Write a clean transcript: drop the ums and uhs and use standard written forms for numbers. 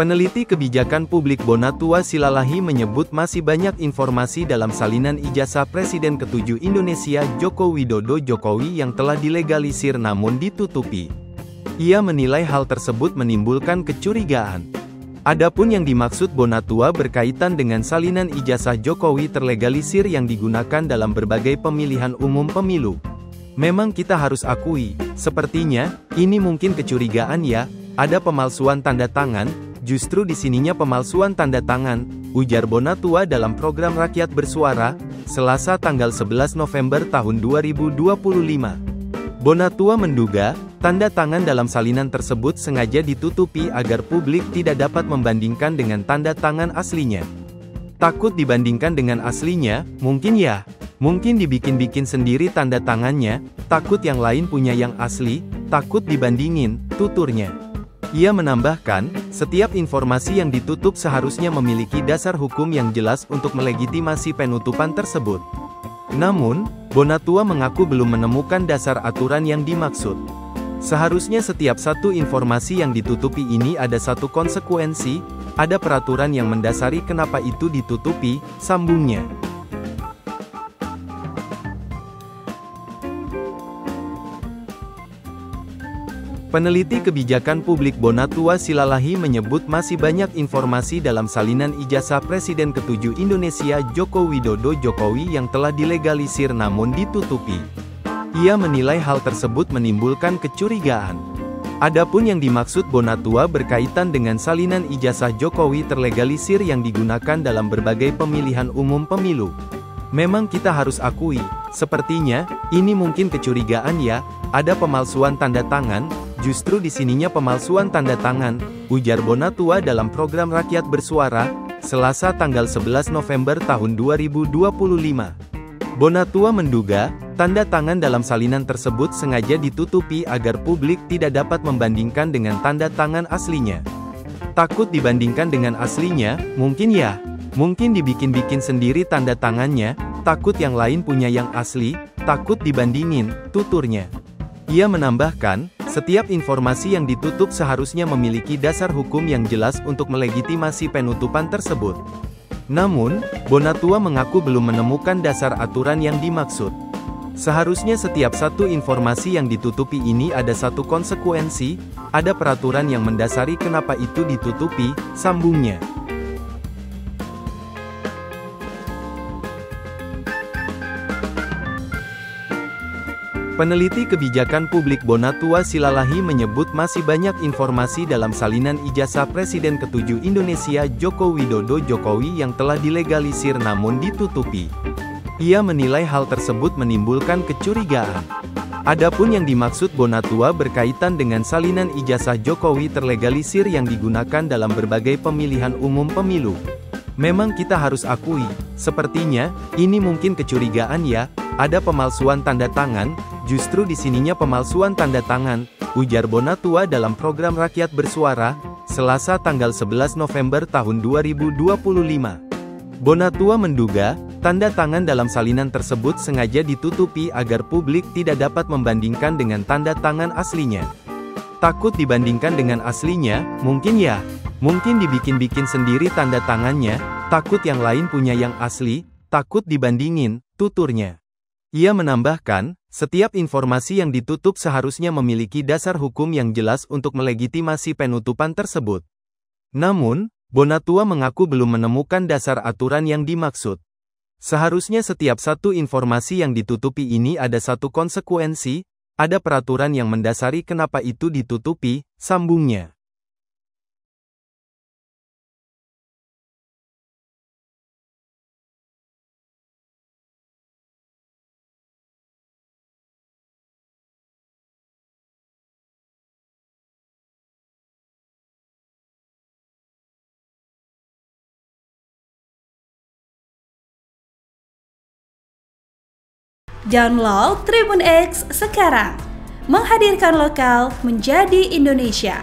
Peneliti kebijakan publik Bonatua Silalahi menyebut masih banyak informasi dalam salinan ijazah Presiden ke-7 Indonesia Joko Widodo Jokowi yang telah dilegalisir namun ditutupi. Ia menilai hal tersebut menimbulkan kecurigaan. Adapun yang dimaksud Bonatua berkaitan dengan salinan ijazah Jokowi terlegalisir yang digunakan dalam berbagai pemilihan umum pemilu. Memang kita harus akui, sepertinya, ini mungkin kecurigaan ya, ada pemalsuan tanda tangan. Justru di sininya pemalsuan tanda tangan, ujar Bonatua dalam program Rakyat Bersuara, Selasa tanggal 11 November tahun 2025. Bonatua menduga, tanda tangan dalam salinan tersebut sengaja ditutupi agar publik tidak dapat membandingkan dengan tanda tangan aslinya. Takut dibandingkan dengan aslinya, mungkin ya. Mungkin dibikin-bikin sendiri tanda tangannya, takut yang lain punya yang asli, takut dibandingin, tuturnya. Ia menambahkan, setiap informasi yang ditutup seharusnya memiliki dasar hukum yang jelas untuk melegitimasi penutupan tersebut. Namun, Bonatua mengaku belum menemukan dasar aturan yang dimaksud. Seharusnya setiap satu informasi yang ditutupi ini ada satu konsekuensi, ada peraturan yang mendasari kenapa itu ditutupi, sambungnya. Peneliti kebijakan publik Bonatua Silalahi menyebut masih banyak informasi dalam salinan ijazah Presiden ke-7 Indonesia Joko Widodo Jokowi yang telah dilegalisir namun ditutupi. Ia menilai hal tersebut menimbulkan kecurigaan. Adapun yang dimaksud Bonatua berkaitan dengan salinan ijazah Jokowi terlegalisir yang digunakan dalam berbagai pemilihan umum pemilu. Memang kita harus akui, sepertinya, ini mungkin kecurigaan ya, ada pemalsuan tanda tangan. Justru di sininya pemalsuan tanda tangan, ujar Bonatua dalam program Rakyat Bersuara, Selasa tanggal 11 November tahun 2025. Bonatua menduga, tanda tangan dalam salinan tersebut sengaja ditutupi agar publik tidak dapat membandingkan dengan tanda tangan aslinya. Takut dibandingkan dengan aslinya, mungkin ya. Mungkin dibikin-bikin sendiri tanda tangannya, takut yang lain punya yang asli, takut dibandingin, tuturnya. Ia menambahkan, setiap informasi yang ditutup seharusnya memiliki dasar hukum yang jelas untuk melegitimasi penutupan tersebut. Namun, Bonatua mengaku belum menemukan dasar aturan yang dimaksud. Seharusnya setiap satu informasi yang ditutupi ini ada satu konsekuensi, ada peraturan yang mendasari kenapa itu ditutupi, sambungnya. Peneliti kebijakan publik Bonatua Silalahi menyebut masih banyak informasi dalam salinan ijazah Presiden ke-7 Indonesia Joko Widodo Jokowi yang telah dilegalisir namun ditutupi. Ia menilai hal tersebut menimbulkan kecurigaan. Adapun yang dimaksud Bonatua berkaitan dengan salinan ijazah Jokowi terlegalisir yang digunakan dalam berbagai pemilihan umum pemilu. Memang kita harus akui, sepertinya, ini mungkin kecurigaan ya, ada pemalsuan tanda tangan. Justru di sininya pemalsuan tanda tangan, ujar Bonatua dalam program Rakyat Bersuara, Selasa tanggal 11 November tahun 2025. Bonatua menduga, tanda tangan dalam salinan tersebut sengaja ditutupi agar publik tidak dapat membandingkan dengan tanda tangan aslinya. Takut dibandingkan dengan aslinya, mungkin ya. Mungkin dibikin-bikin sendiri tanda tangannya, takut yang lain punya yang asli, takut dibandingin, tuturnya. Ia menambahkan, setiap informasi yang ditutup seharusnya memiliki dasar hukum yang jelas untuk melegitimasi penutupan tersebut. Namun, Bonatua mengaku belum menemukan dasar aturan yang dimaksud. Seharusnya setiap satu informasi yang ditutupi ini ada satu konsekuensi, ada peraturan yang mendasari kenapa itu ditutupi, sambungnya. Download Tribun X sekarang, menghadirkan lokal menjadi Indonesia.